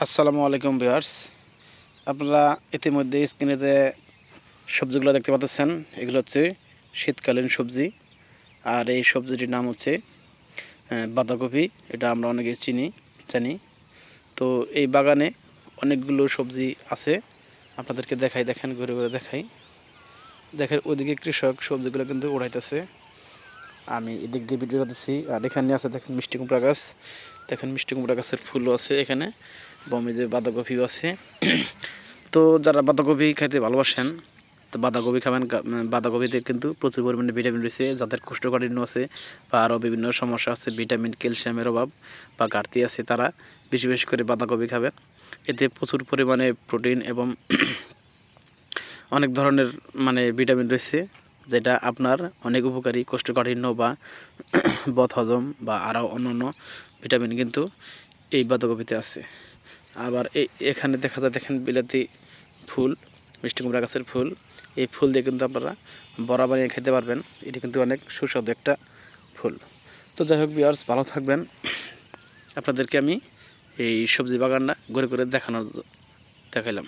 আসসালামু আলাইকুম ভিউয়ার্স, আপনারা ইতিমধ্যে স্ক্রিনে যে সবজিগুলো দেখতে পাচ্ছেন এগুলো হচ্ছে শীতকালীন সবজি। আর এই সবজিটির নাম হচ্ছে বাঁধাকপি। এটা আমরা অনেকে জানি। তো এই বাগানে অনেকগুলো সবজি আছে, আপনাদেরকে দেখেন ঘুরে ঘুরে দেখেন ওইদিকে কৃষক সবজিগুলো কিন্তু উড়াইতেছে, আমি এদিক দিয়ে ভিডিও করতেছি। আর এখানে আছে দেখেন মিষ্টি কুমড়া গাছ, দেখেন মিষ্টি কুমড়া গাছের ফুলও আছে এখানে, বমি যে বাঁধাকপিও আছে। তো যারা বাঁধাকপি খাইতে ভালোবাসেন তো বাঁধাকপি খাবেন। বাঁধাকপিতে কিন্তু প্রচুর পরিমাণে ভিটামিন রয়েছে, যাদের কোষ্ঠকাঠিন্য আছে বা আরও বিভিন্ন সমস্যা আছে, ভিটামিন ক্যালসিয়ামের অভাব বা ঘাটতি আছে, তারা বেশি বেশি করে বাঁধাকপি খাবেন। এতে প্রচুর পরিমাণে প্রোটিন এবং অনেক ধরনের ভিটামিন রয়েছে, যেটা আপনার অনেক উপকারী। কোষ্ঠকাঠিন্য বা বদহজম বা আরও অন্যান্য ভিটামিন কিন্তু এই বাঁধাকপিতে আছে। আবার এখানে দেখা যায় দেখেন বিলাতি ফুল, মিষ্টি কুমড়া গাছের ফুল। এই ফুল দিয়ে কিন্তু আপনারা বড়া বানিয়ে খেতে পারবেন। এটি কিন্তু অনেক সুস্বাদু একটা ফুল। তো যাই হোক ভিউয়ার্স, ভালো থাকবেন। আপনাদেরকে আমি এই সবজি বাগানটা ঘুরে ঘুরে দেখাইলাম।